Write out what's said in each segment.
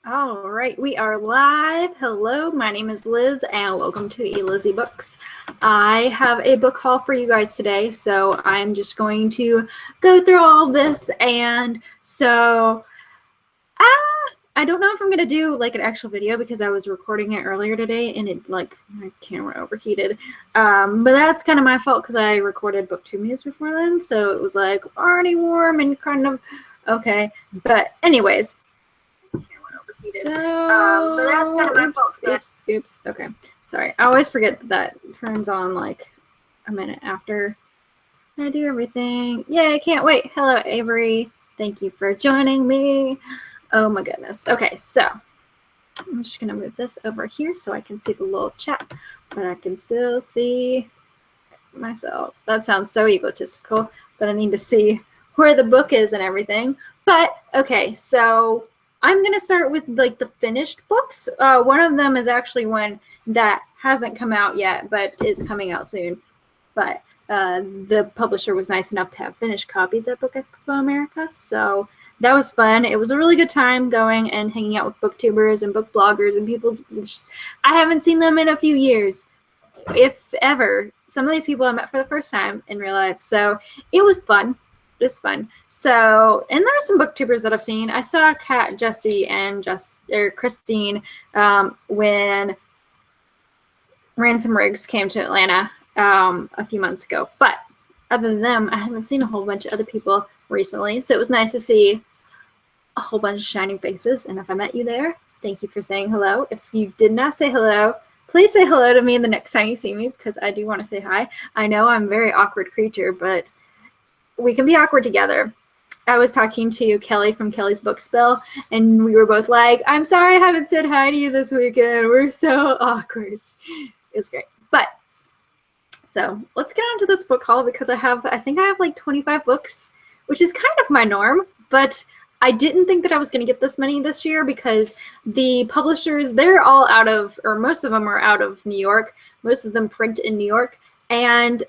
All right, we are live. Hello, my name is Liz and welcome to Elizziebooks. I have a book haul for you guys today, so I'm just going to go through all of this. And so I don't know if I'm going to do like an actual video because I was recording it earlier today and it like my camera overheated. But that's kind of my fault because I recorded Booktube news before then, so it was like already warm and kind of okay. But anyways, so, but that's kind of my fault. Oops. Okay, sorry. I always forget that turns on like a minute after I do everything. Yay, I can't wait. Hello, Avery. Thank you for joining me. Oh my goodness. Okay, so I'm just gonna move this over here so I can see the little chat, but I can still see myself. That sounds so egotistical, but I need to see where the book is and everything. But okay, so I'm going to start with like the finished books. One of them is actually one that hasn't come out yet, but is coming out soon. But the publisher was nice enough to have finished copies at Book Expo America. So that was fun. It was a really good time going and hanging out with booktubers and book bloggers and people. I haven't seen them in a few years, if ever. Some of these people I met for the first time in real life. So it was fun. It was fun. So, and there are some booktubers that I've seen. I saw Kat, Jesse, and Christine when Ransom Riggs came to Atlanta a few months ago. But other than them, I haven't seen a whole bunch of other people recently. So it was nice to see a whole bunch of shining faces. And if I met you there, thank you for saying hello. If you did not say hello, please say hello to me the next time you see me because I do want to say hi. I know I'm a very awkward creature, but we can be awkward together. I was talking to Kelly from Kelly's Book Spill, and we were both like, I'm sorry I haven't said hi to you this weekend. We're so awkward. It was great. But, so let's get on to this book haul because I think I have like 25 books, which is kind of my norm, but I didn't think that I was going to get this many this year because the publishers, they're all out of, or most of them are out of New York. Most of them print in New York. And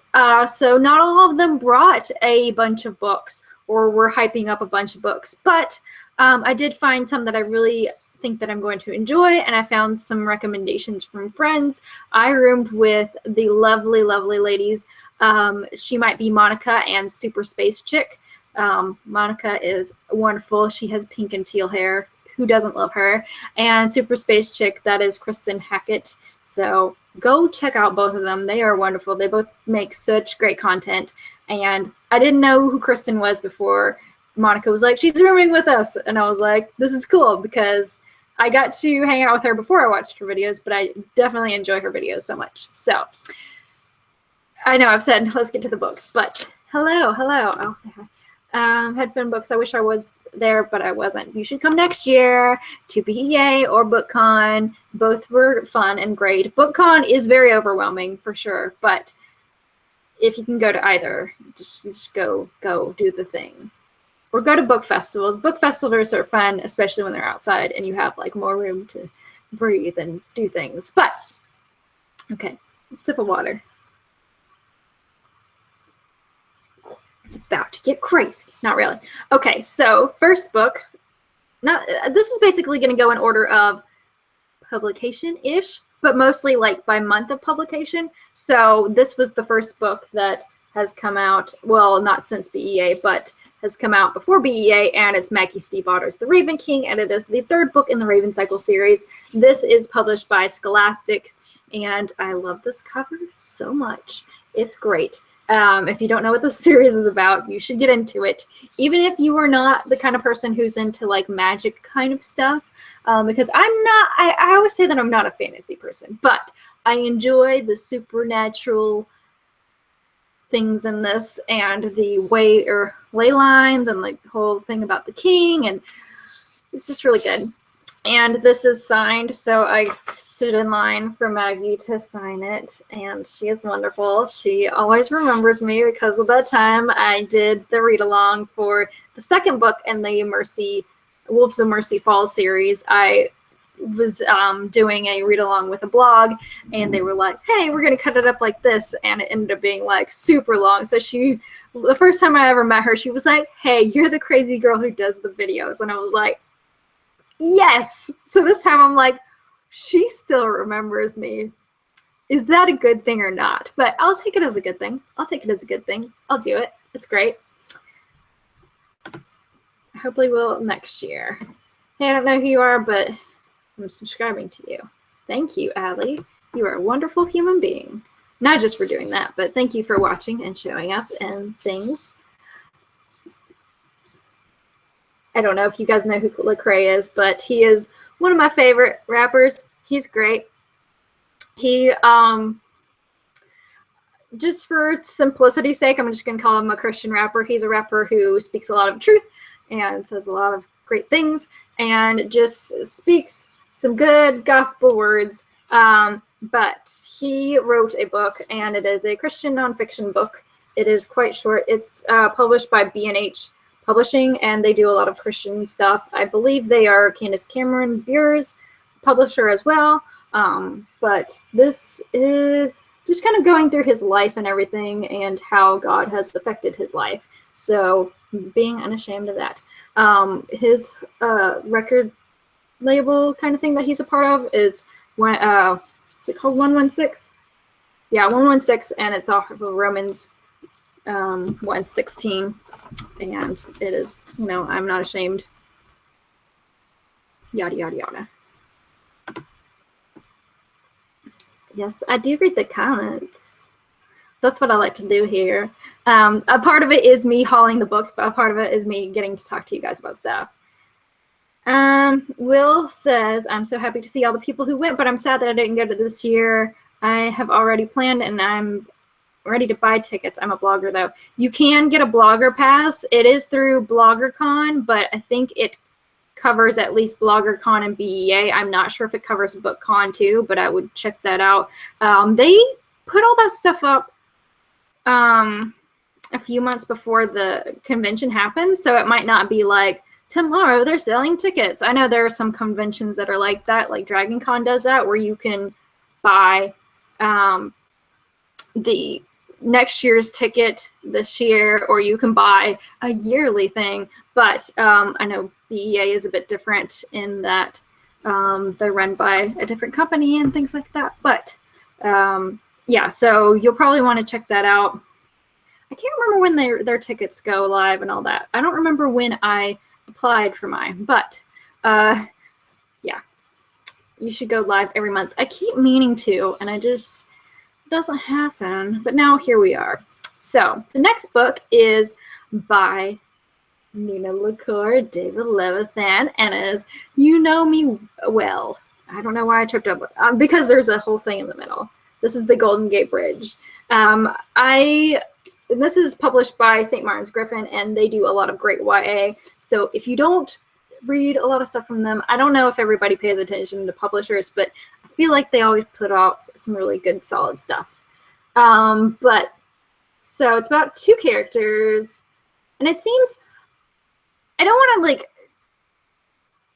so not all of them brought a bunch of books or were hyping up a bunch of books. But I did find some that I really think that I'm going to enjoy, and I found some recommendations from friends. I roomed with the lovely, lovely ladies. She might be Monica and Super Space Chick. Monica is wonderful. She has pink and teal hair. Who doesn't love her? And Super Space Chick, that is Kristen Hackett. So go check out both of them. They are wonderful. They both make such great content. And I didn't know who Kristen was before Monica was like, she's rooming with us. And I was like, this is cool because I got to hang out with her before I watched her videos, but I definitely enjoy her videos so much. So I know I've said, let's get to the books, but hello. I'll say hi. Headphone Books. I wish I was there, but I wasn't. You should come next year to BEA or BookCon. Both were fun and great. BookCon is very overwhelming for sure, but if you can go to either, just go do the thing. Or go to book festivals. Book festivals are fun, especially when they're outside and you have like more room to breathe and do things. But okay, sip of water. It's about to get crazy. Not really. Okay, so first book. This is basically going to go in order of publication-ish, but mostly like by month of publication. So this was the first book that has come out, well, not since BEA, but has come out before BEA, and it's Maggie Stiefvater's The Raven King, and it is the third book in the Raven Cycle series. This is published by Scholastic, and I love this cover so much. It's great. If you don't know what the series is about, you should get into it. Even if you are not the kind of person who's into like magic kind of stuff, because I'm not, I always say that I'm not a fantasy person, but I enjoy the supernatural things in this and the ley lines and like the whole thing about the king, and it's just really good. And this is signed, so I stood in line for Maggie to sign it, and she is wonderful. She always remembers me because of that time I did the read-along for the second book in the Wolves of Mercy Fall series. I was doing a read-along with a blog, and they were like, hey, we're going to cut it up like this, and it ended up being like super long. So the first time I ever met her, she was like, hey, you're the crazy girl who does the videos. And I was like, yes. So this time I'm like, she still remembers me. Is that a good thing or not? But I'll take it as a good thing. I'll take it as a good thing. I'll do it. It's great. I hopefully will next year. Hey, I don't know who you are, but I'm subscribing to you. Thank you, Allie. You are a wonderful human being. Not just for doing that, but thank you for watching and showing up and things. I don't know if you guys know who Lecrae is, but he is one of my favorite rappers. He's great. He, just for simplicity's sake, I'm just going to call him a Christian rapper. He's a rapper who speaks a lot of truth and says a lot of great things and just speaks some good gospel words. But he wrote a book, and it is a Christian nonfiction book. It is quite short. It's published by B&H Publishing, and they do a lot of Christian stuff. I believe they are Candace Cameron Bure's publisher as well. But this is just kind of going through his life and everything and how God has affected his life. So being unashamed of that. His record label kind of thing that he's a part of is when is it called 116? Yeah, 116, and it's off of Romans 1:16, and it is, you know, I'm not ashamed. Yada yada yada. Yes, I do read the comments. That's what I like to do here. A part of it is me hauling the books, but a part of it is me getting to talk to you guys about stuff. Will says, I'm so happy to see all the people who went, but I'm sad that I didn't go to this year. I have already planned and I'm ready to buy tickets. I'm a blogger though. You can get a blogger pass. It is through BloggerCon, but I think it covers at least BloggerCon and BEA. I'm not sure if it covers BookCon too, but I would check that out. They put all that stuff up a few months before the convention happens, so it might not be like tomorrow they're selling tickets. I know there are some conventions that are like that, like Dragon Con does that, where you can buy the next year's ticket this year, or you can buy a yearly thing. But I know BEA is a bit different in that they're run by a different company and things like that. But yeah, so you'll probably want to check that out. I can't remember when their tickets go live and all that. I don't remember when I applied for mine, but yeah, you should go live every month. I keep meaning to, and it doesn't happen, but now here we are. So the next book is by Nina LaCour, David Levithan, and is You Know Me Well. I don't know why I tripped up with because there's a whole thing in the middle. This is the Golden Gate Bridge. This is published by St. Martin's Griffin, and they do a lot of great YA. So if you don't read a lot of stuff from them, I don't know if everybody pays attention to publishers, but I feel like they always put out some really good, solid stuff. But so it's about two characters, and it seems, I don't want to like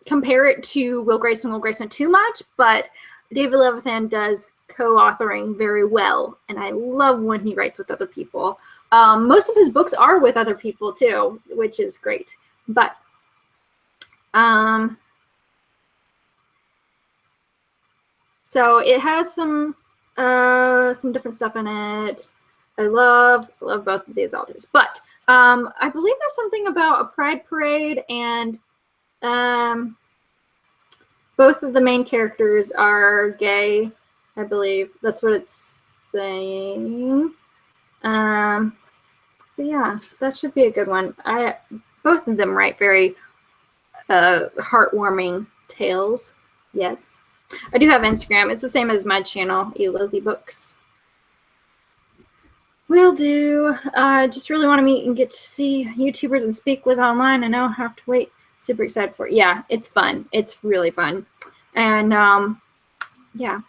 compare it to Will Grayson too much, but David Levithan does co-authoring very well, and I love when he writes with other people. Most of his books are with other people too, which is great. But so it has some different stuff in it. I love both of these authors. But I believe there's something about a pride parade, and both of the main characters are gay. I believe that's what it's saying. But yeah, that should be a good one. Both of them write very heartwarming tales. Yes. I do have Instagram. It's the same as my channel, Elizziebooks. Will do. I just really want to meet and get to see YouTubers and speak with online. I know I have to wait. Super excited for it. Yeah, it's fun. It's really fun. And yeah.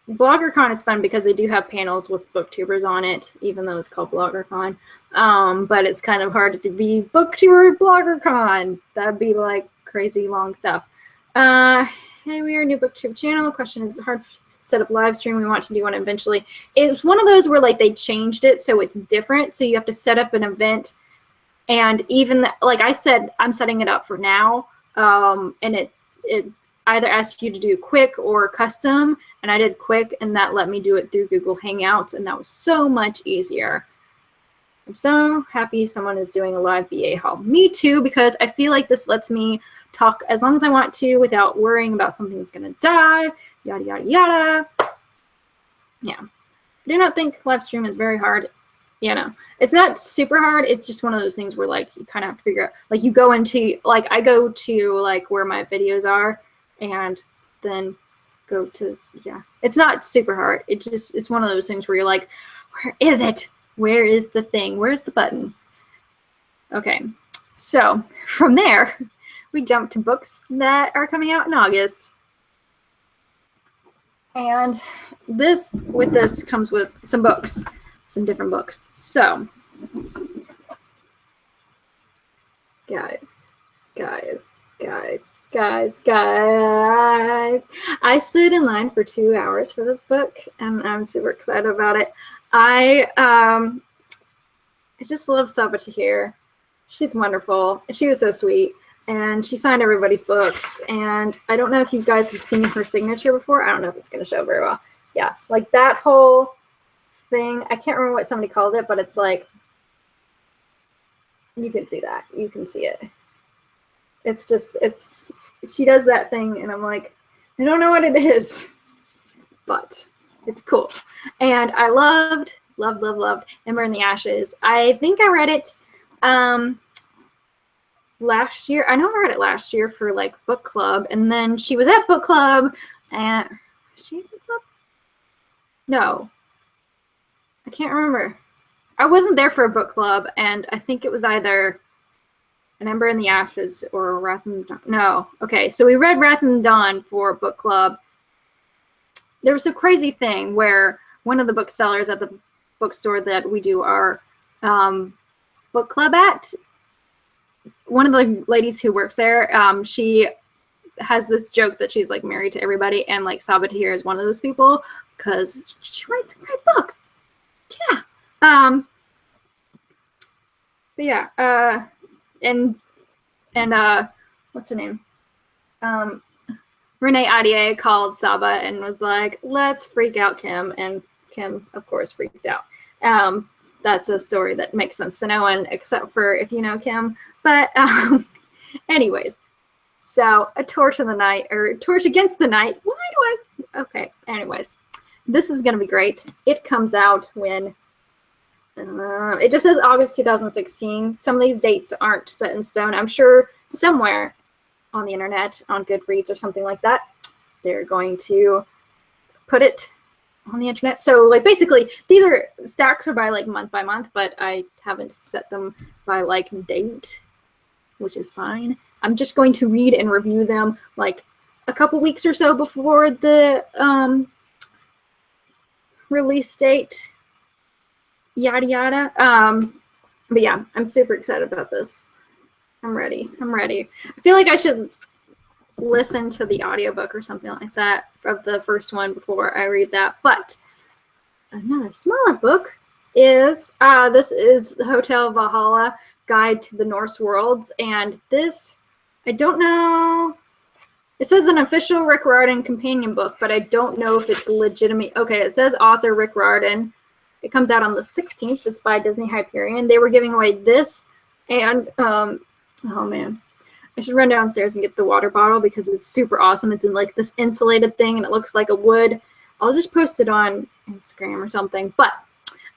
BloggerCon is fun because they do have panels with booktubers on it, even though it's called BloggerCon. But it's kind of hard to be booktuber BloggerCon. That'd be like crazy long stuff. Hey, we are a new booktube channel. Question is, hard to set up live stream. We want to do one eventually. It's one of those where like they changed it so it's different. So you have to set up an event, and even like I said, I'm setting it up for now. and it either asks you to do quick or custom, and I did quick, and that let me do it through Google Hangouts, and that was so much easier. I'm so happy someone is doing a live BA haul. Me too, because I feel like this lets me talk as long as I want to without worrying about something that's going to die, yada, yada, yada. Yeah. I do not think live stream is very hard. You know, it's not super hard. It's just one of those things where, like, you kind of have to figure out, like, you go into, like, I go to, like, where my videos are and then go to, yeah. It's not super hard. It's one of those things where you're like, where is it? Where is the thing? Where's the button? Okay. So from there, we jump to books that are coming out in August. And this comes with some books, some different books. So, guys, I stood in line for 2 hours for this book, and I'm super excited about it. I just love Sabata here. She's wonderful. She was so sweet. And she signed everybody's books. And I don't know if you guys have seen her signature before. I don't know if it's going to show very well. Yeah, like that whole thing. I can't remember what somebody called it, but it's like, you can see that. You can see it. It's just, she does that thing, and I'm like, I don't know what it is, but it's cool. And I loved Ember in the Ashes. I think I read it last year. I know I read it last year for, like, book club, and then she was at book club, and was she at book club? No, I can't remember. I wasn't there for a book club, and I think it was either An Ember in the Ashes or Wrath in the Dawn. No, okay, so we read Wrath in the Dawn for book club. There was a crazy thing where one of the booksellers at the bookstore that we do our book club at, one of the ladies who works there, she has this joke that she's, like, married to everybody, and, like, Sabatir is one of those people because she writes great books. Yeah. But yeah, and what's her name? Renee Adier called Saba and was like, let's freak out Kim, and Kim, of course, freaked out. That's a story that makes sense to no one except for if you know Kim. But anyways, so A Torch in the Night, or Torch Against the Night. Why do I? Okay, anyways, this is going to be great. It comes out when, it just says August 2016. Some of these dates aren't set in stone. I'm sure somewhere on the internet, on Goodreads or something like that, they're going to put it on the internet. So, like, basically these are stacks are by, like, month by month, but I haven't set them by, like, date, which is fine. I'm just going to read and review them, like, a couple weeks or so before the release date, yada yada. But yeah, I'm super excited about this. I'm ready. I feel like I should listen to the audiobook or something like that of the first one before I read that. But another smaller book is this is the Hotel Vahala Guide to the Norse Worlds, and this, I don't know, it says an official Rick Riordan companion book, but I don't know if it's legitimate. Okay, it says author Rick Riordan. It comes out on the 16th. It's by Disney Hyperion. They were giving away this, and oh man, I should run downstairs and get the water bottle because it's super awesome. It's in, like, this insulated thing, and it looks like a wood. I'll just post it on Instagram or something. But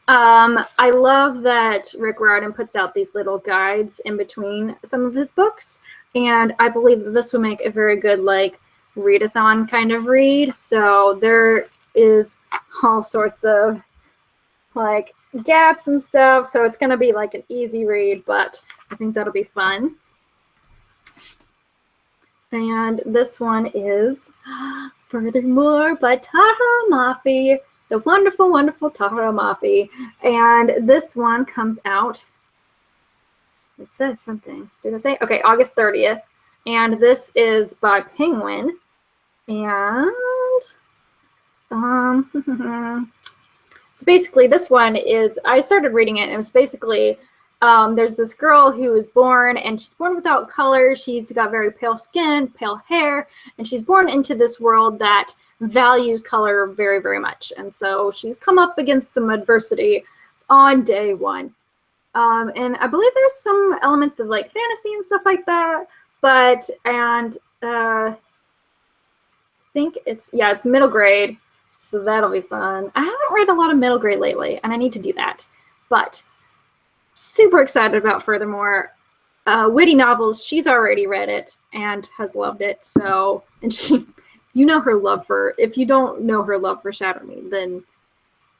I love that Rick Riordan puts out these little guides in between some of his books, and I believe that this will make a very good, like, readathon kind of read. So there is all sorts of, like, gaps and stuff, so it's gonna be, like, an easy read, but I think that'll be fun. And this one is Furthermore by Tahara Mafi, the wonderful, wonderful Tahara Mafi. And this one comes out, it said something, did it say? Okay, August 30th. And this is by Penguin. And so basically this one is, I started reading it, and it was basically there's this girl who is born, and she's born without color. She's got very pale skin, pale hair, and she's born into this world that values color very, very much. And so she's come up against some adversity on day one. And I believe there's some elements of like fantasy and stuff like that, but, and I think it's middle grade, so that'll be fun. I haven't read a lot of middle grade lately, and I need to do that, but super excited about Furthermore. Witty novels, she's already read it and has loved it, so, and she, you know her love for, if you don't know her love for Shatter Me, then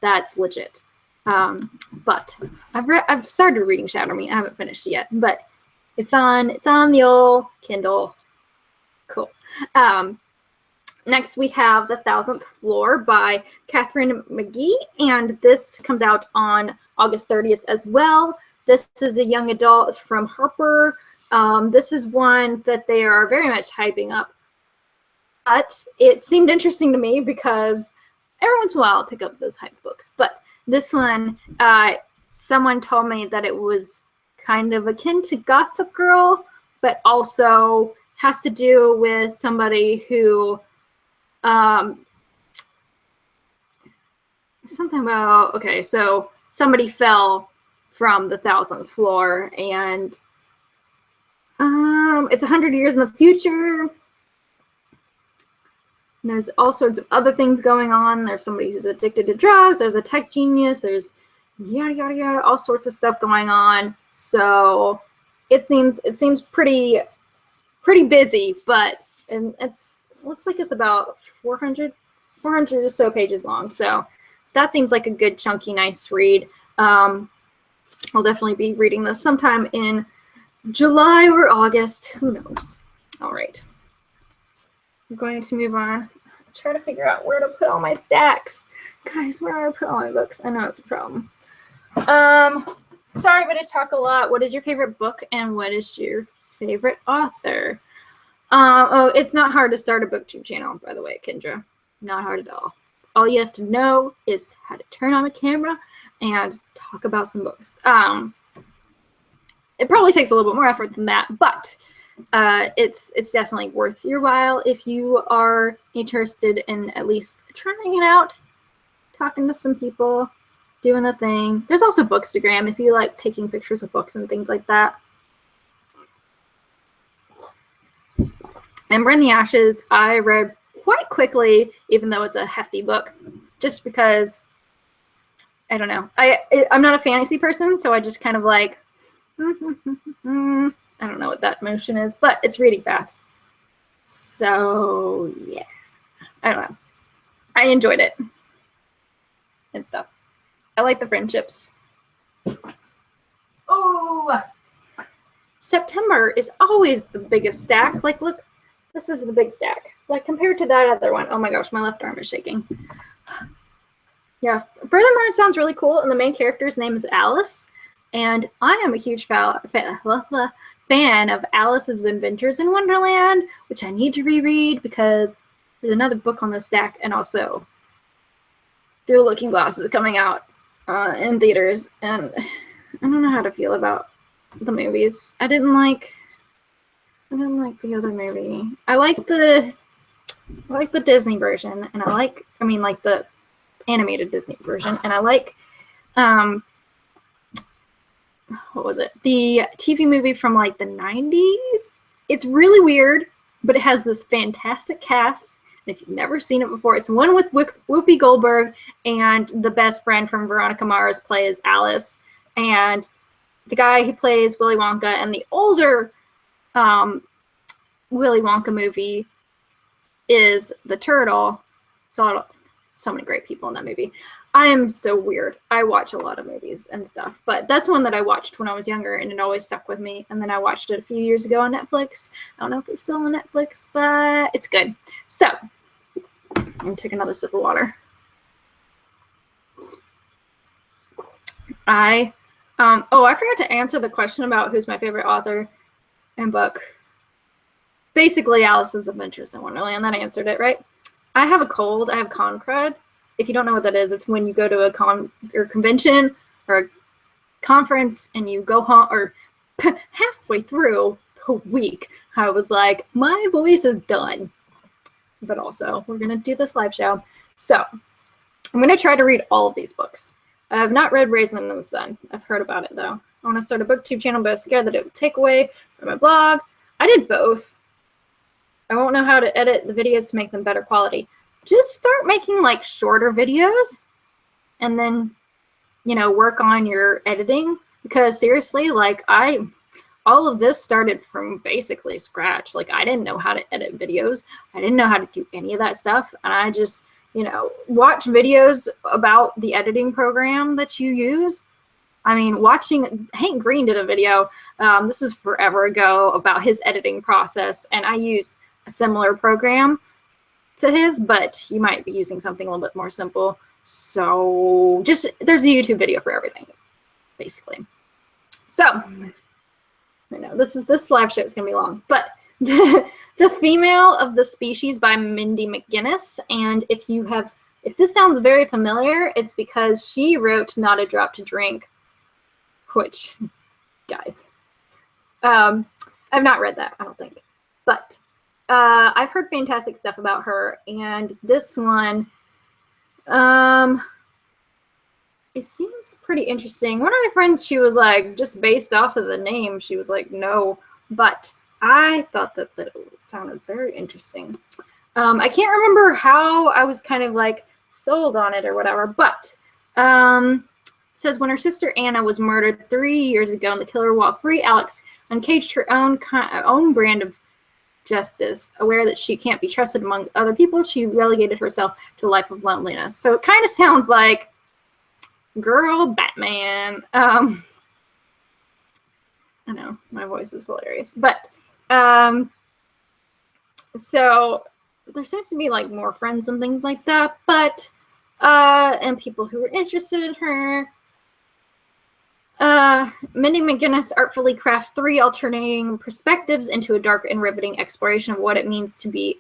that's legit. But I've started reading Shatter Me. I haven't finished it yet, but it's on the old Kindle. Cool. Next we have The Thousandth Floor by Catherine McGee, and this comes out on August 30th as well. This is a young adult from Harper. This is one that they are very much hyping up, but it seemed interesting to me because every once in a while I'll pick up those hype books, but this one, someone told me that it was kind of akin to Gossip Girl, but also has to do with somebody who, something about, okay, so somebody fell from the 1000th floor, and it's 100 years in the future. And there's all sorts of other things going on. There's somebody who's addicted to drugs. There's a tech genius. There's yada, yada, yada, all sorts of stuff going on. So it seems pretty busy, but looks like it's about 400 or so pages long. So that seems like a good, chunky, nice read. I'll definitely be reading this sometime in July or August. Who knows? All right. I'm going to move on. Try to figure out where to put all my stacks. Guys, where do I put all my books? I know it's a problem. Sorry, but I talk a lot. What is your favorite book and what is your favorite author? Oh, it's not hard to start a Booktube channel, by the way, Kendra. Not hard at all. All you have to know is how to turn on a camera and talk about some books. It probably takes a little bit more effort than that, but it's definitely worth your while if you are interested in at least trying it out, talking to some people, doing the thing. There's also Bookstagram if you like taking pictures of books and things like that. Ember in the Ashes, I read quite quickly, even though it's a hefty book, just because, I don't know. I'm not a fantasy person, so I just kind of like, I don't know what that motion is, but it's reading fast. So, yeah. I don't know. I enjoyed it and stuff. I like the friendships. Oh! September is always the biggest stack. Like, look, this is the big stack. Like, compared to that other one. Oh my gosh, my left arm is shaking. Yeah. Furthermore, it sounds really cool, and the main character's name is Alice. And I am a huge fan of Alice's Adventures in Wonderland, which I need to reread because there's another book on the stack, and also Through the Looking Glass is coming out in theaters, and I don't know how to feel about the movies. I didn't like the other movie. I like the Disney version, and like the animated Disney version, and I like what was it? The TV movie from like the 90s. It's really weird, but it has this fantastic cast. And if you've never seen it before, it's one with Whoopi Goldberg, and the best friend from Veronica Mars plays Alice, and the guy who plays Willy Wonka, and the older Willy Wonka movie is the turtle. So many great people in that movie. I am so weird. I watch a lot of movies and stuff, but that's one that I watched when I was younger, and it always stuck with me. And then I watched it a few years ago on Netflix. I don't know if it's still on Netflix, but it's good. So I'm gonna take another sip of water. I forgot to answer the question about who's my favorite author and book. Basically, Alice's Adventures in Wonderland. That answered it, right? I have a cold. I have con crud. If you don't know what that is, it's when you go to a con or convention or a conference and you go home, or halfway through the week, I was like, my voice is done. But also, we're going to do this live show. So I'm going to try to read all of these books. I have not read Raisin in the Sun. I've heard about it, though. I want to start a booktube channel, but I was scared that it would take away from my blog. I did both. I won't know how to edit the videos to make them better quality. Just start making, like, shorter videos and then, you know, work on your editing. Because, seriously, like, all of this started from basically scratch. Like, I didn't know how to edit videos. I didn't know how to do any of that stuff. And I just, you know, watch videos about the editing program that you use. I mean, watching, Hank Green did a video, this was forever ago, about his editing process. And I use a similar program to his, but you might be using something a little bit more simple. So just, there's a YouTube video for everything, basically. So, I know this live show is going to be long, but The Female of the Species by Mindy McGinnis. And if this sounds very familiar, it's because she wrote Not a Drop to Drink, which, guys, I've not read that, I don't think. But I've heard fantastic stuff about her, and this one, it seems pretty interesting. One of my friends, she was like, just based off of the name, she was like, no, but I thought that it sounded very interesting. I can't remember how I was kind of like sold on it or whatever, but it says when her sister Anna was murdered 3 years ago and the killer walked free, Alex uncaged her own brand of justice. Aware that she can't be trusted among other people, she relegated herself to a life of loneliness. So it kind of sounds like Girl Batman. I know my voice is hilarious, but so there seems to be like more friends and things like that, but and people who are interested in her. Mindy McGinnis artfully crafts 3 alternating perspectives into a dark and riveting exploration of what it means to be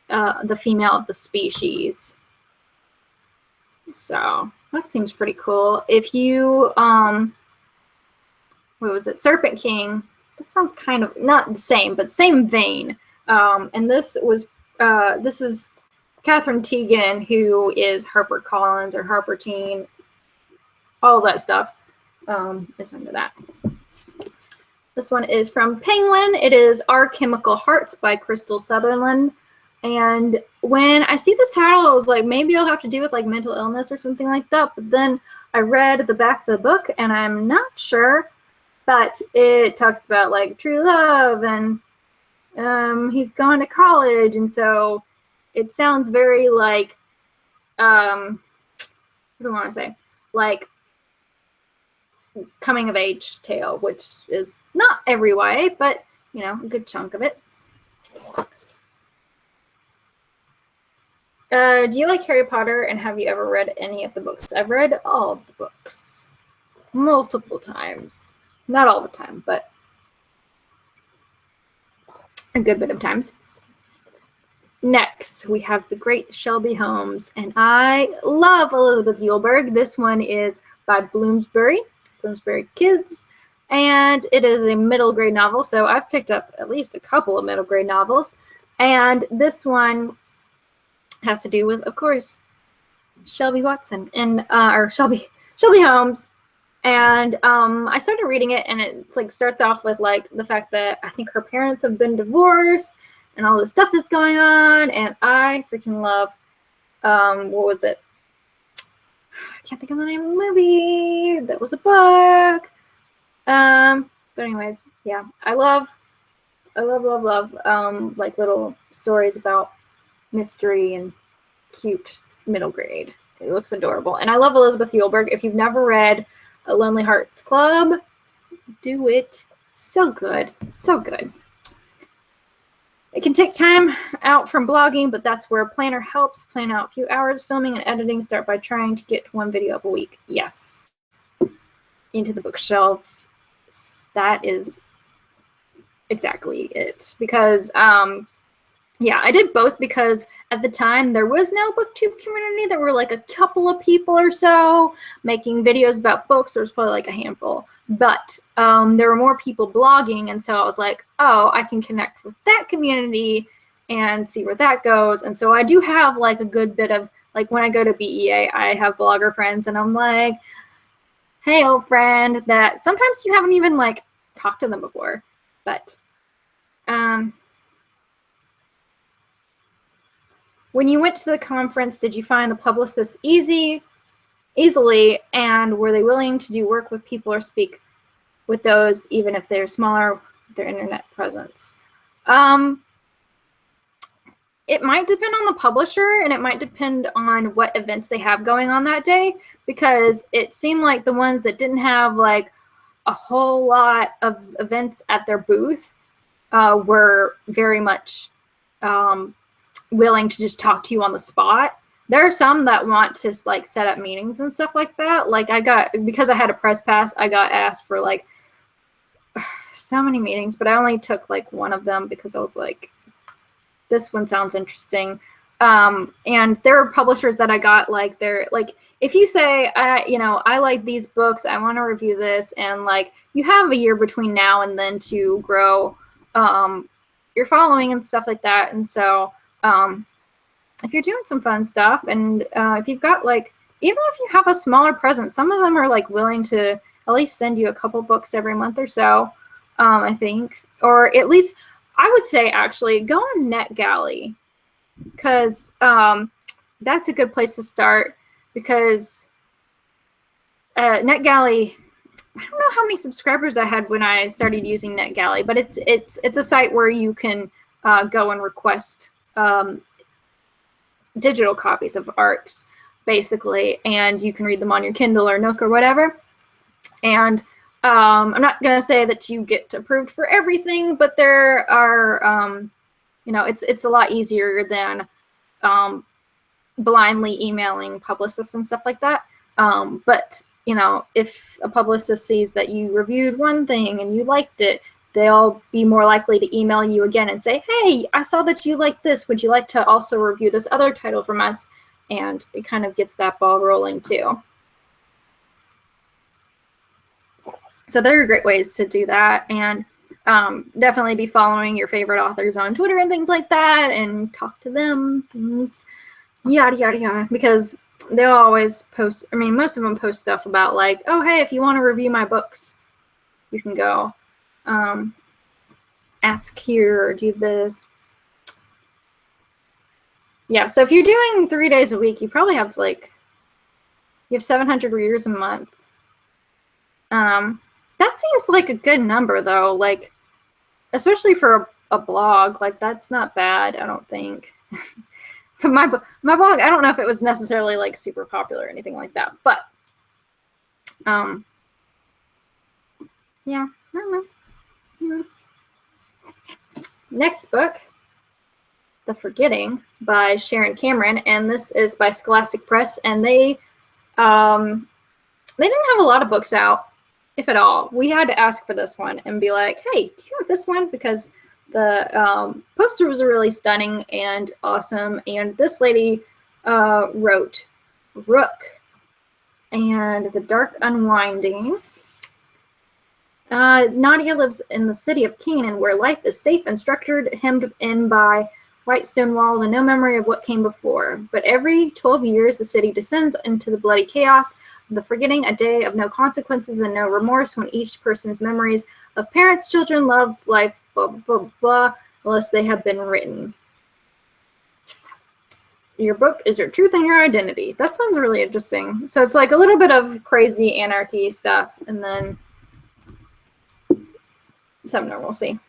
the female of the species. So that seems pretty cool. If you, what was it? Serpent King. That sounds kind of not the same, but same vein. And this is Catherine Teagan, who is Harper Collins or Harper Teen. All that stuff is under that. This one is from Penguin. It is Our Chemical Hearts by Crystal Sutherland. And when I see this title, I was like, maybe it'll have to do with like mental illness or something like that. But then I read the back of the book and I'm not sure, but it talks about like true love and he's gone to college. And so it sounds very like, what do I want to say? Like coming of age tale, which is not every YA, but you know, a good chunk of it. Do you like Harry Potter, and have you ever read any of the books? I've read all of the books multiple times. Not all the time, but a good bit of times. Next, we have The Great Shelby Holmes, and I love Elizabeth Eulberg. This one is by Bloomsbury Kids, and it is a middle grade novel, so I've picked up at least a couple of middle grade novels, and this one has to do with, of course, Shelby Watson and or Shelby Holmes. And I started reading it, and it's like starts off with like the fact that I think her parents have been divorced and all this stuff is going on, and I freaking love what was it? I can't think of the name of the movie. That was a book. But anyways, yeah, I love like little stories about mystery and cute middle grade. It looks adorable. And I love Elizabeth Eulberg. If you've never read A Lonely Hearts Club, do it. So good. So good. It can take time out from blogging, but that's where a planner helps. Plan out a few hours filming and editing. Start by trying to get one video up a week. Yes. Into the bookshelf. That is exactly it. Because yeah, I did both because at the time there was no Booktube community. There were like a couple of people or so making videos about books. There was probably like a handful, but there were more people blogging, and so I was like, oh, I can connect with that community and see where that goes. And so I do have like a good bit of, like, when I go to BEA, I have blogger friends, and I'm like, hey, old friend, that sometimes you haven't even like talked to them before, but when you went to the conference, did you find the publicists easily, and were they willing to do work with people or speak with those, even if they're smaller with their internet presence? It might depend on the publisher, and it might depend on what events they have going on that day, because it seemed like the ones that didn't have like a whole lot of events at their booth were very much willing to just talk to you on the spot. There are some that want to like set up meetings and stuff like that. Like because I had a press pass, I got asked for like so many meetings, but I only took like one of them because I was like, this one sounds interesting. And there are publishers that I got like, they're like, if you say, I like these books, I want to review this, and like you have a year between now and then to grow your following and stuff like that. And so if you're doing some fun stuff, and if you've got like, even if you have a smaller presence, some of them are like willing to at least send you a couple books every month or so, I think. Or at least I would say actually go on NetGalley, because that's a good place to start, because NetGalley, I don't know how many subscribers I had when I started using NetGalley, but it's a site where you can go and request digital copies of ARCs, basically, and you can read them on your Kindle or Nook or whatever. And I'm not going to say that you get approved for everything, but there are, it's a lot easier than blindly emailing publicists and stuff like that. But, if a publicist sees that you reviewed one thing and you liked it, they'll be more likely to email you again and say, hey, I saw that you liked this. Would you like to also review this other title from us? And it kind of gets that ball rolling too. So there are great ways to do that. And definitely be following your favorite authors on Twitter and things like that, and talk to them, things, yada, yada, yada, because they'll always post, I mean, most of them post stuff about like, oh, hey, if you want to review my books, you can go ask here or do this. Yeah, so if you're doing 3 days a week, you probably have like, you have 700 readers a month. That seems like a good number though, like, especially for a blog, like that's not bad, I don't think. But my blog, I don't know if it was necessarily like super popular or anything like that, but yeah, I don't know. Yeah. Next book, The Forgetting by Sharon Cameron, and this is by Scholastic Press, and they didn't have a lot of books out, if at all. We had to ask for this one and be like, hey, do you have this one? Because the poster was really stunning and awesome, and this lady wrote Rook and the Dark Unwinding. Nadia lives in the city of Canaan, where life is safe and structured, hemmed in by white stone walls and no memory of what came before. But every 12 years, the city descends into the bloody chaos of the forgetting, a day of no consequences and no remorse, when each person's memories of parents, children, love, life, blah, blah, blah, blah, unless they have been written. Your book is your truth and your identity. That sounds really interesting. So it's like a little bit of crazy anarchy stuff, and then some normalcy.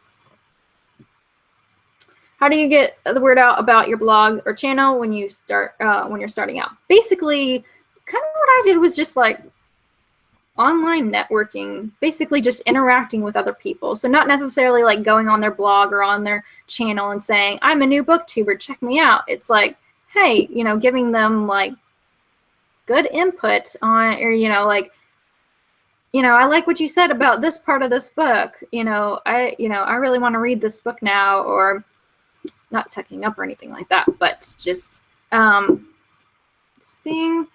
How do you get the word out about your blog or channel when you start when you're starting out? Basically, kind of what I did was just like online networking, basically just interacting with other people. So not necessarily like going on their blog or on their channel and saying, I'm a new booktuber, check me out. It's like, hey, giving them like good input on, or, like, I like what you said about this part of this book. I really want to read this book now, or not sucking up or anything like that, but just being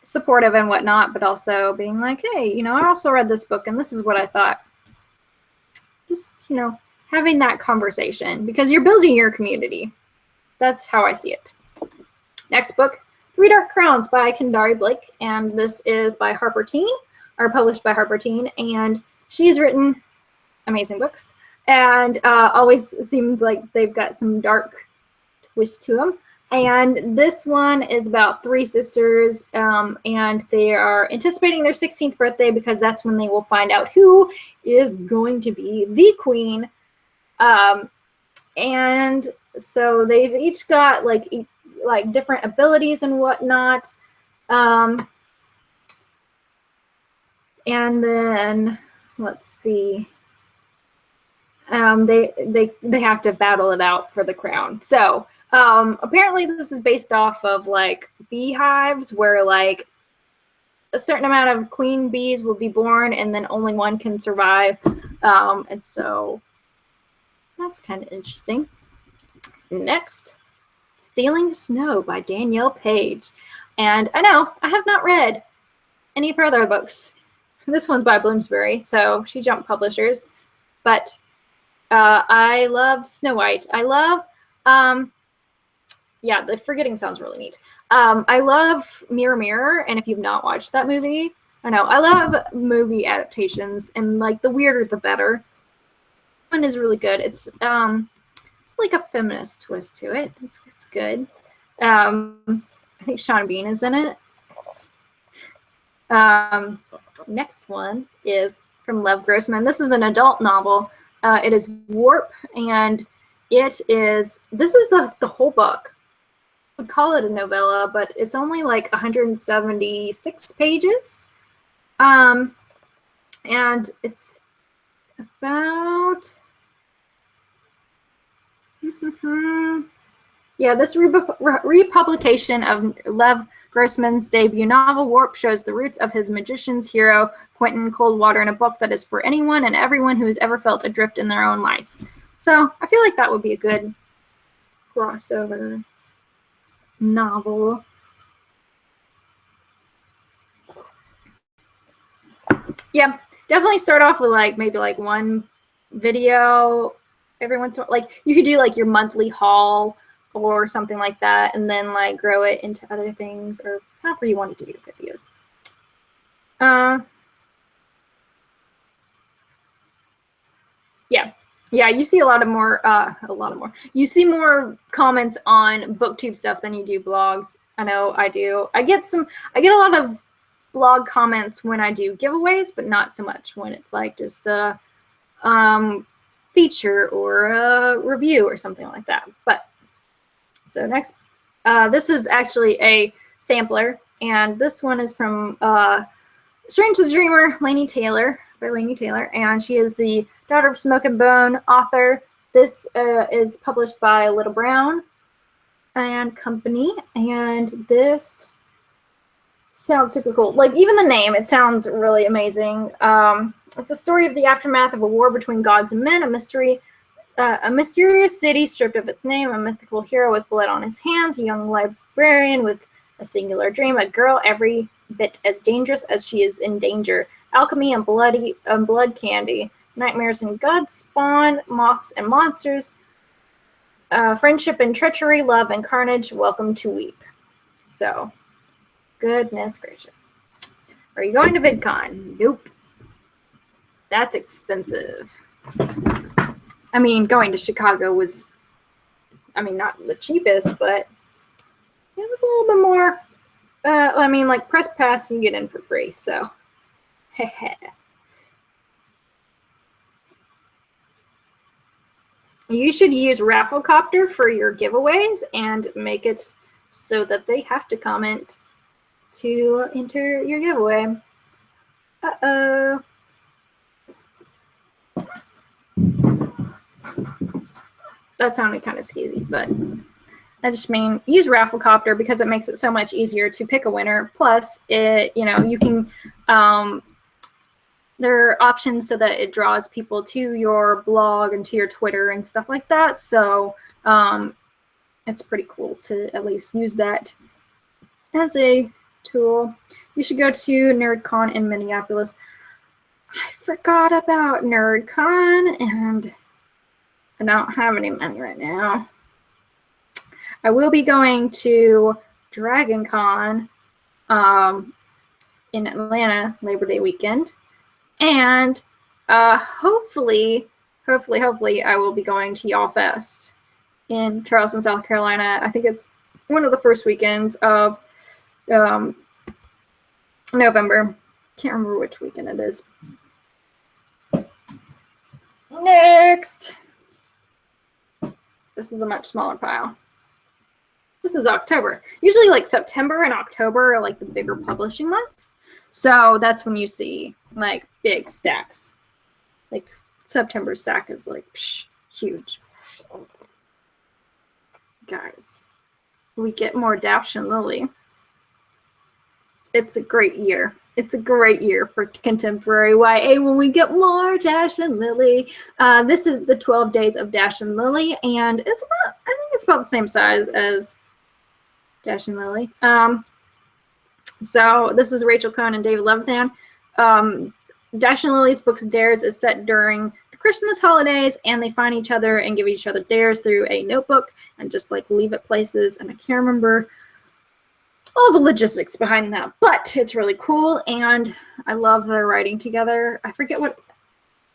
supportive and whatnot, but also being like, hey, you know, I also read this book and this is what I thought. Just, you know, having that conversation because you're building your community. That's how I see it. Next book, Three Dark Crowns by Kendari Blake, and this is by Harper Teen, or published by Harper Teen, and she's written amazing books, and always seems like they've got some dark twist to them. And this one is about three sisters, and they are anticipating their 16th birthday because that's when they will find out who is going to be the queen. And so they've each got like different abilities and whatnot. And then let's see. They have to battle it out for the crown. So apparently this is based off of like beehives where like a certain amount of queen bees will be born and then only one can survive. And so that's kind of interesting. Next, Stealing Snow by Danielle Page. And I know I have not read any of her other books. This one's by Bloomsbury, so she jumped publishers. But I love Snow White. I love, yeah, the forgetting sounds really neat. I love Mirror Mirror, and if you've not watched that movie, I know, I love movie adaptations, and like the weirder the better. One is really good. It's like a feminist twist to it. It's good. I think Sean Bean is in it. Next one is from Lev Grossman. This is an adult novel. It is Warp, and this is the whole book. I would call it a novella, but it's only like 176 pages. And it's about yeah, this republication of Lev Grossman's debut novel, Warp, shows the roots of his magician's hero, Quentin Coldwater, in a book that is for anyone and everyone who has ever felt adrift in their own life. So I feel like that would be a good crossover novel. Yeah, definitely start off with like maybe like one video every once in a while. Like you could do like your monthly haul or something like that, and then like grow it into other things or however you want to do your videos. Yeah, you see a lot more. You see more comments on Booktube stuff than you do blogs. I know I do. I get a lot of blog comments when I do giveaways, but not so much when it's like just a feature or a review or something like that. But so next, this is actually a sampler, and this one is from Strange the Dreamer, Laini Taylor, by Laini Taylor, and she is the daughter of Smoke and Bone author. This is published by Little Brown and Company, and this sounds super cool. Like even the name, it sounds really amazing. It's a story of the aftermath of a war between gods and men, a mysterious city stripped of its name, a mythical hero with blood on his hands, a young librarian with a singular dream, a girl every bit as dangerous as she is in danger, alchemy and blood candy, nightmares and god spawn, moths and monsters, friendship and treachery, love and carnage, welcome to Weep. So, goodness gracious. Are you going to VidCon? Nope. That's expensive. I mean, going to Chicago was, I mean, not the cheapest, but it was a little bit more. I mean, like press pass, you get in for free, so. You should use Rafflecopter for your giveaways and make it so that they have to comment to enter your giveaway. Uh-oh. That sounded kind of skeezy, but I just mean use Rafflecopter because it makes it so much easier to pick a winner. Plus, you can there are options so that it draws people to your blog and to your Twitter and stuff like that. So it's pretty cool to at least use that as a tool. You should go to NerdCon in Minneapolis. I forgot about NerdCon and I don't have any money right now. I will be going to DragonCon in Atlanta Labor Day weekend. And hopefully I will be going to Y'all Fest in Charleston, South Carolina. I think it's one of the first weekends of November. Can't remember which weekend it is. Next. This is a much smaller pile. This is October. Usually like September and October are like the bigger publishing months. So that's when you see like big stacks. Like September stack is like huge. Guys, we get more Dash and Lily. It's a great year. It's a great year for contemporary YA when we get more Dash and Lily. This is the 12 Days of Dash and Lily, and it's about, I think it's about the same size as Dash and Lily. So this is Rachel Cohn and David Levithan. Dash and Lily's books Dares is set during the Christmas holidays, and they find each other and give each other dares through a notebook and just like leave it places. And I can't remember all the logistics behind that, but it's really cool, and I love their writing together. I forget what.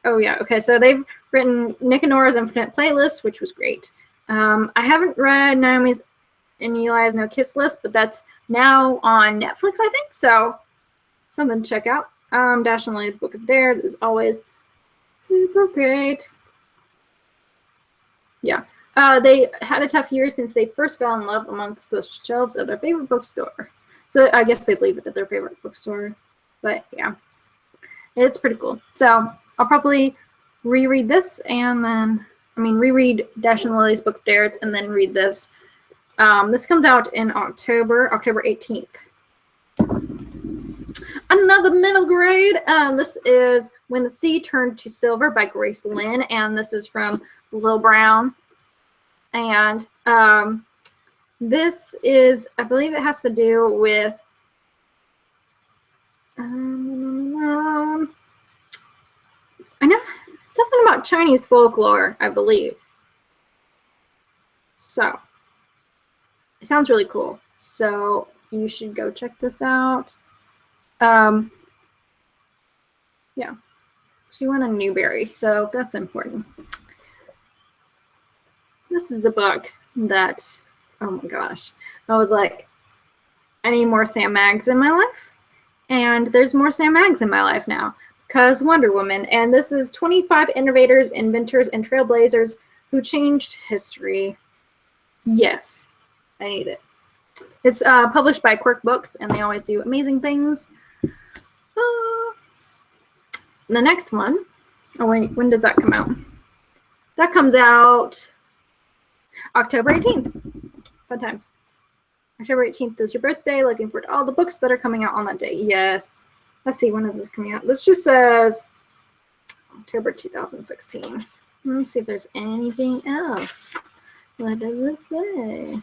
Oh yeah, okay. So they've written Nick and Nora's Infinite Playlist, which was great. I haven't read Naomi's and Eli's No Kiss List, but that's now on Netflix, I think. So something to check out. Dash and Lily's Book of Dares is always super great. Yeah. They had a tough year since they first fell in love amongst the shelves of their favorite bookstore. So I guess they'd leave it at their favorite bookstore. But yeah, it's pretty cool. So I'll probably reread this and then, reread Dash and Lily's Book of Dares and then read this. This comes out in October 18th. Another middle grade. This is When the Sea Turned to Silver by Grace Lynn, and this is from Lil Brown. And this is, I believe it has to do with I know something about Chinese folklore, I believe. So it sounds really cool. So you should go check this out. Yeah, she won a Newbery, so that's important. This is the book that, oh my gosh, I was like, I need more Sam Maggs in my life. And there's more Sam Maggs in my life now because Wonder Woman. And this is 25 innovators, inventors, and trailblazers who changed history. Yes, I need it. It's published by Quirk Books, and they always do amazing things. The next one, oh wait, when does that come out? That comes out October 18th. Fun times. October 18th is your birthday. Looking forward to all the books that are coming out on that day. Yes. Let's see, when is this coming out? This just says October 2016. Let's see if there's anything else. What does it say?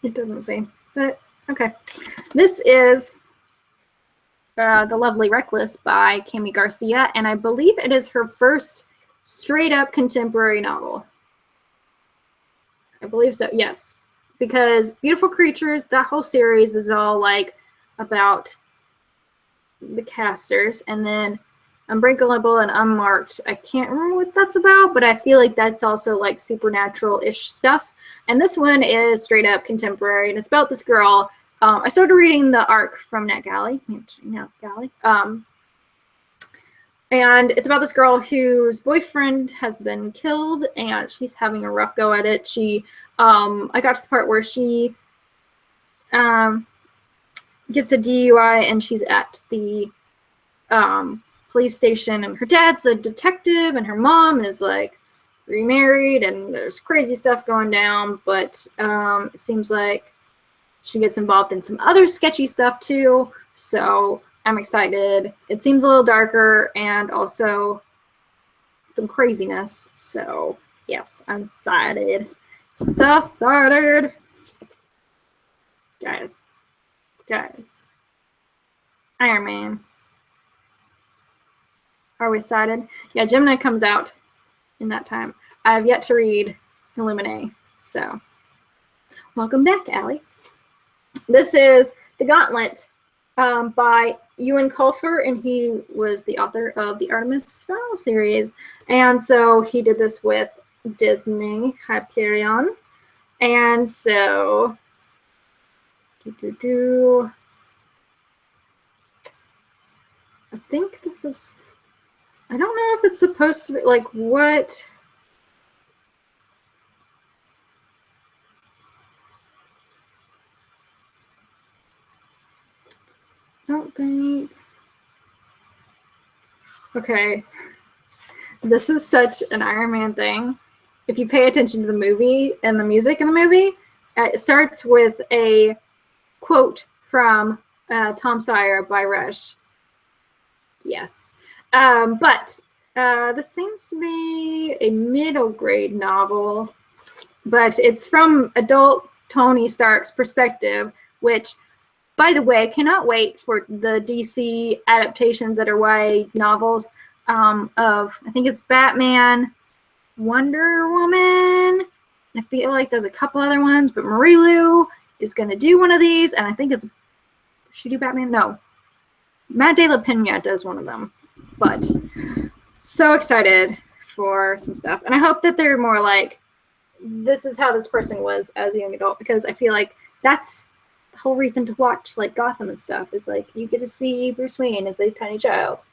It doesn't say, but okay. This is The Lovely Reckless by Cami Garcia, and I believe it is her first straight up contemporary novel. I believe so, yes. Because Beautiful Creatures, that whole series is all like about the casters, and then Unbreakable and Unmarked, I can't remember what that's about, but I feel like that's also like supernatural-ish stuff. And this one is straight up contemporary, and it's about this girl. I started reading the arc from NetGalley. And it's about this girl whose boyfriend has been killed, and she's having a rough go at it. I got to the part where she gets a DUI, and she's at the police station, and her dad's a detective, and her mom is like remarried, and there's crazy stuff going down, but it seems like she gets involved in some other sketchy stuff too. So I'm excited. It seems a little darker and also some craziness. So yes, I'm excited. So excited. Guys. Iron Man. Are we excited? Yeah, Gemini comes out in that time. I have yet to read Illuminae. So welcome back, Allie. This is The Gauntlet by Ewan Colfer, and he was the author of the Artemis Fowl series. And so he did this with Disney Hyperion. And so I think this is, I don't know if it's supposed to be like what. I don't think. Okay. This is such an Iron Man thing. If you pay attention to the movie and the music in the movie, it starts with a quote from Tom Sawyer by Rush. Yes. But this seems to be a middle grade novel, but it's from adult Tony Stark's perspective, which, by the way, I cannot wait for the DC adaptations that are YA novels of, I think it's Batman, Wonder Woman. I feel like there's a couple other ones, but Marie Lou is going to do one of these, and I think it's, does she do Batman? No. Matt De La Pena does one of them, but so excited for some stuff. And I hope that they're more like, this is how this person was as a young adult, because I feel like that's the whole reason to watch like Gotham and stuff, is like you get to see Bruce Wayne as a tiny child.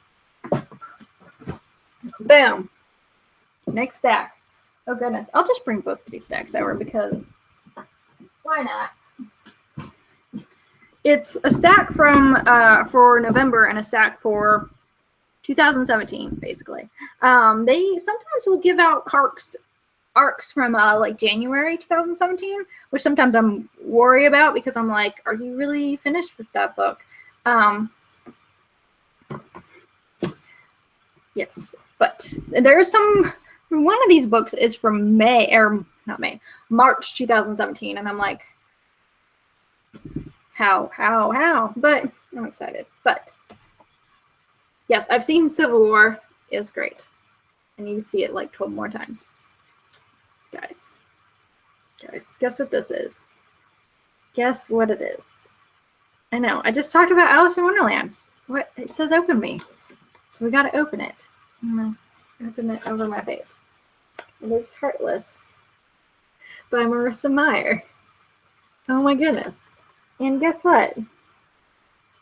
Boom. Next stack. Oh goodness. I'll just bring both of these stacks over because why not? It's a stack from for November and a stack for 2017, basically. They sometimes will give out arcs from like January 2017, which sometimes I'm worried about because I'm like, are you really finished with that book? Yes, but there's some. One of these books is from March 2017, and I'm like, how? But I'm excited. But yes, I've seen Civil War. It was great. I need to see it like 12 more times. Guys, guess what this is? Guess what it is? I know. I just talked about Alice in Wonderland. What? It says open me. So we got to open it. I'm going to open it over my face. It is Heartless by Marissa Meyer. Oh my goodness. And guess what?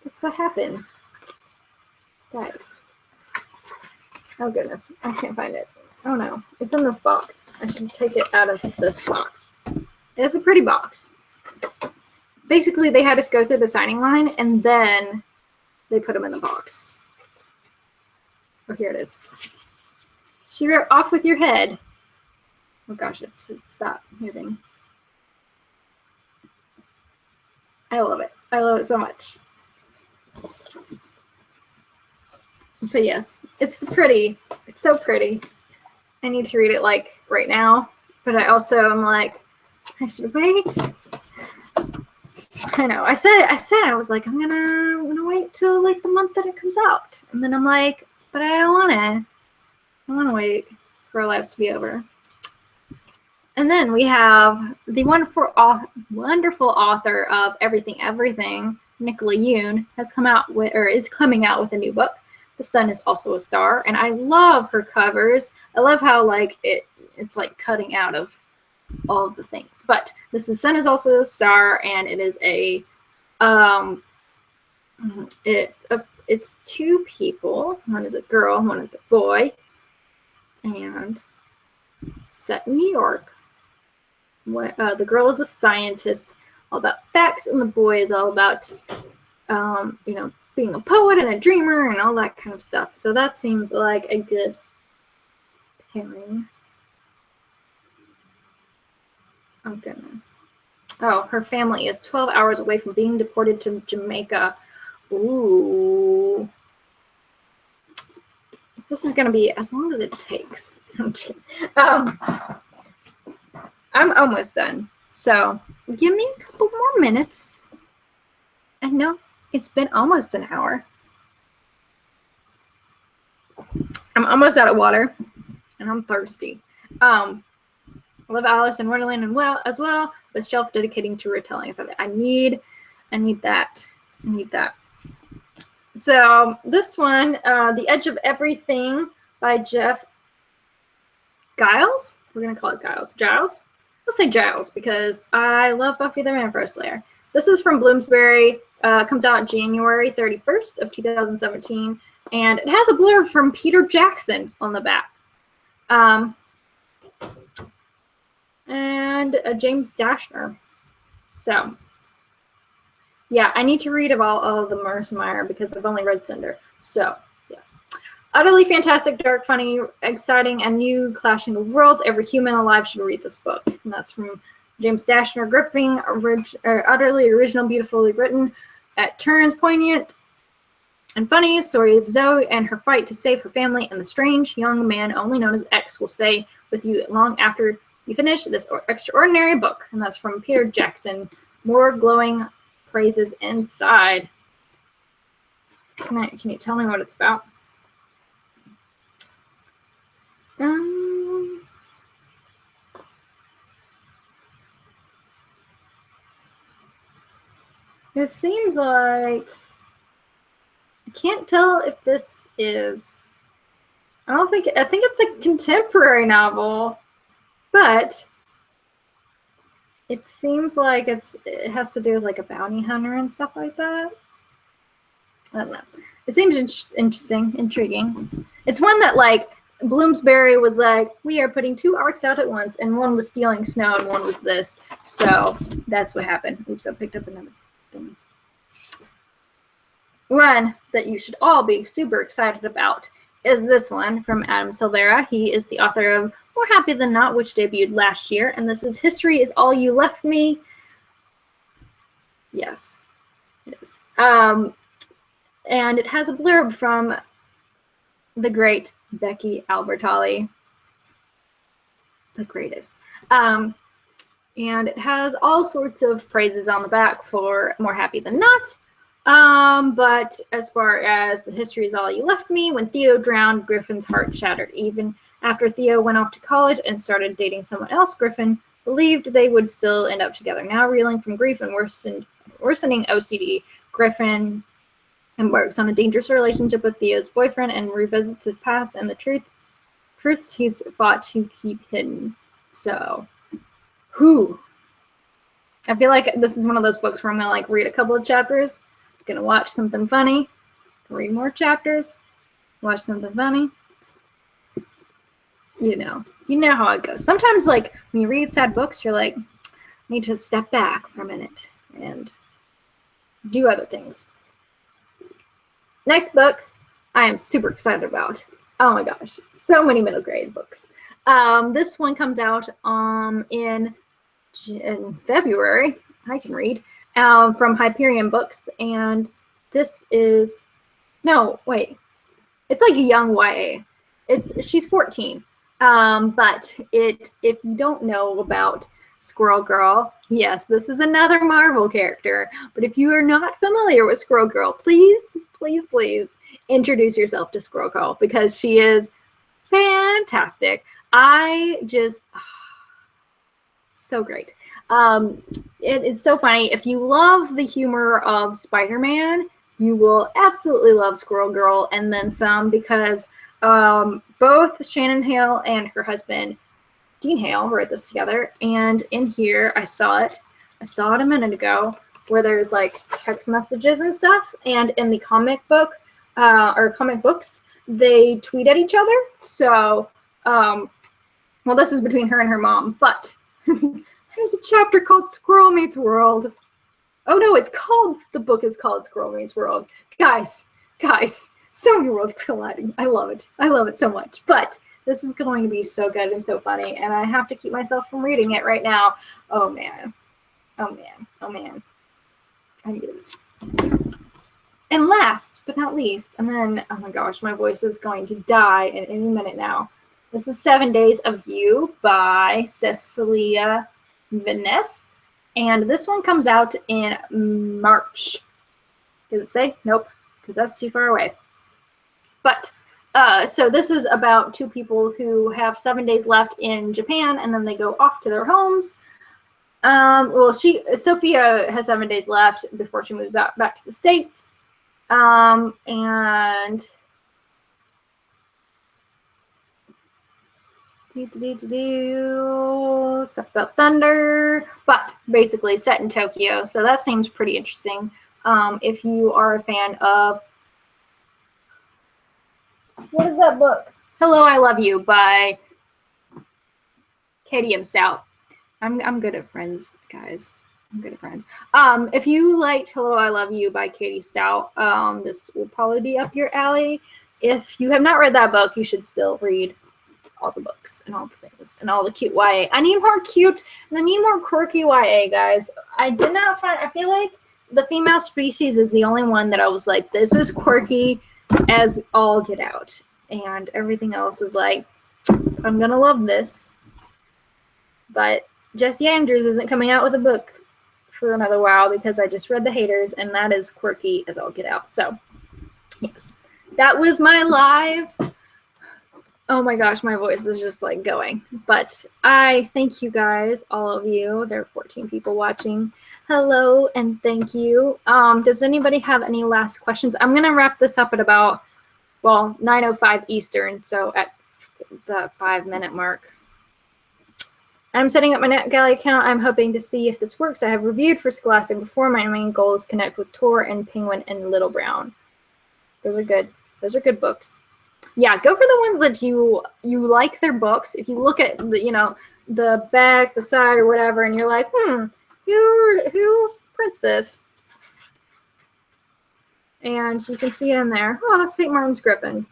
Guess what happened? Guys. Oh goodness. I can't find it. Oh no. It's in this box. I should take it out of this box. It's a pretty box. Basically, they had us go through the signing line and then they put them in the box. Oh, here it is. She wrote "Off with your head." Oh gosh, it stopped moving. I love it. I love it so much. But yes, it's pretty. It's so pretty. I need to read it like right now, but I also am like, I should wait. I know. I said I was like, I'm gonna wait till like the month that it comes out, and then I'm like, but I don't wanna. I want to wait for our lives to be over. And then we have the wonderful author of Everything, Nicola Yoon, has come out with, or is coming out with a new book. The Sun is Also a Star, and I love her covers. I love how like it's like cutting out of all of the things. But this is Sun is Also a Star, and it is a it's two people. One is a girl, one is a boy. And set in New York. The girl is a scientist, all about facts, and the boy is all about, being a poet and a dreamer and all that kind of stuff. So that seems like a good pairing. Oh goodness. Oh, her family is 12 hours away from being deported to Jamaica. Ooh. This is going to be as long as it takes. I'm almost done. So give me a couple more minutes. I know it's been almost an hour. I'm almost out of water, and I'm thirsty. I love Alice in Wonderland as well, with shelf dedicating to retellings of it. I need that. I need that. So this one, The Edge of Everything by Jeff Giles. We're gonna call it Giles. Giles? Let's say Giles because I love Buffy the Vampire Slayer. This is from Bloomsbury. Comes out January 31st of 2017, and it has a blurb from Peter Jackson on the back. And James Dashner. So, yeah, I need to read about all of the Marissa Meyer because I've only read Cinder. So, yes. Utterly fantastic, dark, funny, exciting, and new clashing of worlds. Every human alive should read this book. And that's from James Dashner. Gripping, utterly original, beautifully written, at turns poignant and funny. Story of Zoe and her fight to save her family, and the strange young man only known as X will stay with you long after you finish this extraordinary book. And that's from Peter Jackson. More glowing praises inside. Can you tell me what it's about? It seems like I can't tell if this is. I think it's a contemporary novel, but it seems like it has to do with like a bounty hunter and stuff like that. I don't know. It seems interesting, intriguing. It's one that like Bloomsbury was like, we are putting 2 arcs out at once, and one was Stealing Snow and one was this. So that's what happened. Oops, I picked up another thing. One that you should all be super excited about is this one from Adam Silvera. He is the author of More Happy Than Not, which debuted last year, and this is History Is All You Left Me. Yes, it is. And it has a blurb from the great Becky Albertalli, the greatest. And it has all sorts of praises on the back for More Happy Than Not. But as far as the history is all you left me, when Theo drowned, Griffin's heart shattered. Even after Theo went off to college and started dating someone else, Griffin believed they would still end up together. Now reeling from grief and worsening OCD, Griffin embarks on a dangerous relationship with Theo's boyfriend and revisits his past and the truths he's fought to keep hidden. So, I feel like this is one of those books where I'm gonna like read a couple of chapters, gonna watch something funny, read more chapters, watch something funny. You know how it goes. Sometimes like when you read sad books, you're like, I need to step back for a minute and do other things. Next book I am super excited about. Oh my gosh, so many middle grade books. This one comes out in February. I can read. From Hyperion Books, and this is it's like a young YA. She's 14. But if you don't know about Squirrel Girl, yes, this is another Marvel character. But if you are not familiar with Squirrel Girl, please introduce yourself to Squirrel Girl because she is fantastic. So great. It is so funny. If you love the humor of Spider-Man, you will absolutely love Squirrel Girl and then some because both Shannon Hale and her husband Dean Hale wrote this together. And in here, I saw it a minute ago where there's like text messages and stuff. And in the comic book or comic books, they tweet at each other. So, well, this is between her and her mom, but there's a chapter called Squirrel Meets World. Oh no, the book is called Squirrel Meets World. Guys, so many worlds colliding. I love it so much. But this is going to be so good and so funny, and I have to keep myself from reading it right now. Oh man. I need it. And last but not least, and then, oh my gosh, my voice is going to die in any minute now. This is 7 Days of You by Cecilia Venice. And this one comes out in March. Does it say? Nope, because that's too far away. But, so this is about two people who have 7 days left in Japan, and then they go off to their homes. Well, Sophia has 7 days left before she moves out back to the States. And stuff about thunder, but basically set in Tokyo. So that seems pretty interesting. If you are a fan of, what is that book? Hello, I Love You by Katie M. Stout. I'm good at Friends, guys. I'm good at Friends. If you liked Hello, I Love You by Katie Stout, this will probably be up your alley. If you have not read that book, you should still read all the books and all the things and all the cute YA. I need more cute and I need more quirky YA, guys. I did not find, I feel like The Female Species is the only one that I was like, this is quirky as all get out. And everything else is like, I'm gonna love this. But Jessie Andrews isn't coming out with a book for another while because I just read The Haters, and that is quirky as all get out. So, yes, that was my live. Oh my gosh, my voice is just like going. But I thank you guys, all of you. There are 14 people watching. Hello and thank you. Does anybody have any last questions? I'm going to wrap this up at about, well, 9:05 Eastern, so at the 5-minute mark. I'm setting up my NetGalley account. I'm hoping to see if this works. I have reviewed for Scholastic before. My main goal is connect with Tor and Penguin and Little Brown. Those are good. Those are good books. Yeah, go for the ones that you like their books. If you look at the, you know, the back, the side, or whatever, and you're like, who prints this? And you can see it in there. Oh, that's St. Martin's Griffin.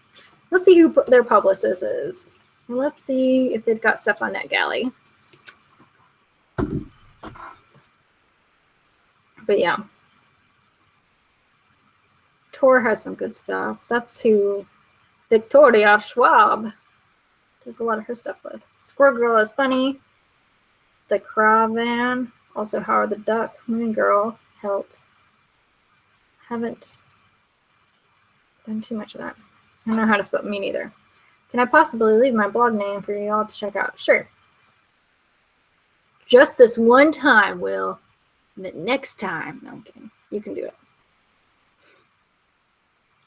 Let's see who their publicist is. Let's see if they've got stuff on NetGalley. But yeah, Tor has some good stuff. That's who Victoria Schwab does a lot of her stuff with. Squirrel Girl is funny. The Cravan, also Howard the Duck, Moon Girl, Helt. Haven't done too much of that. I don't know how to spell me neither. Can I possibly leave my blog name for you all to check out? Sure. Just this one time, Will. And the next time, no, I'm kidding. You can do it.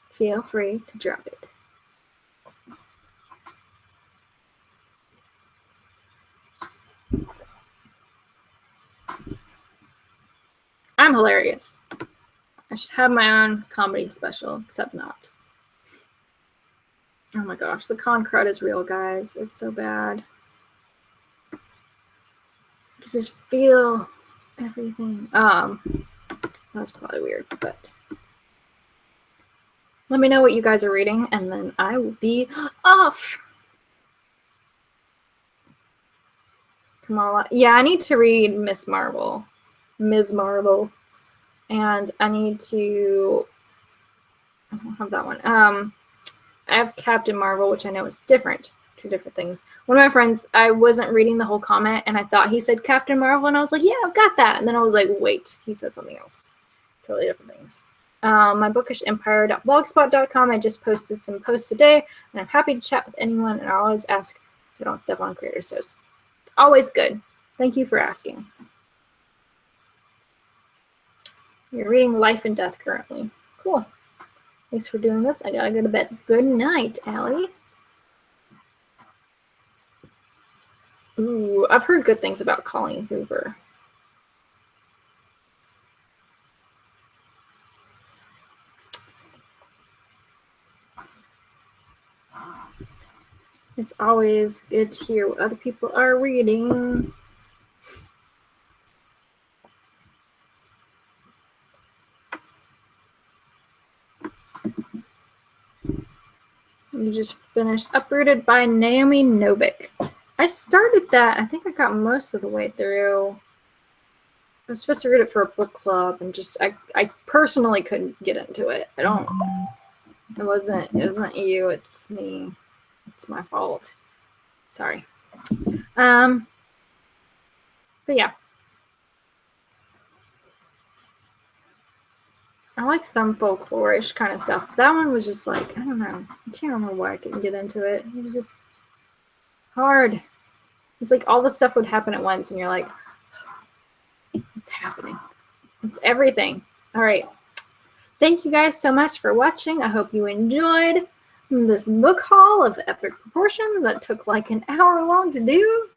Feel free to drop it. I'm hilarious. I should have my own comedy special, except not. Oh my gosh, the con crud is real, guys. It's so bad. You just feel everything. That's probably weird, but let me know what you guys are reading, and then I will be off. Kamala. Yeah, I need to read Ms. Marvel, and I need to. I don't have that one. I have Captain Marvel, which I know is different. Two different things. One of my friends, I wasn't reading the whole comment, and I thought he said Captain Marvel, and I was like, yeah, I've got that. And then I was like, wait, he said something else. Totally different things. My bookishempire.blogspot.com. I just posted some posts today, and I'm happy to chat with anyone, and I always ask so I don't step on creators' toes. Always good. Thank you for asking. You're reading Life and Death currently. Cool. Thanks for doing this. I gotta go to bed. Good night, Allie. Ooh, I've heard good things about Colleen Hoover. It's always good to hear what other people are reading. We just finished Uprooted by Naomi Novik. I started that. I think I got most of the way through. was supposed to read it for a book club, and just I personally couldn't get into it. It wasn't you, it's me. It's my fault. Sorry. But yeah. I like some folklore-ish kind of stuff. That one was just like, I don't know. I can't remember why I couldn't get into it. It was just hard. It's like all the stuff would happen at once, and you're like, it's happening. It's everything. All right. Thank you guys so much for watching. I hope you enjoyed this book haul of epic proportions that took like an hour long to do.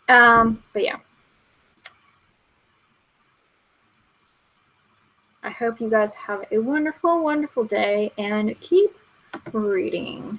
But yeah. I hope you guys have a wonderful, wonderful day and keep reading.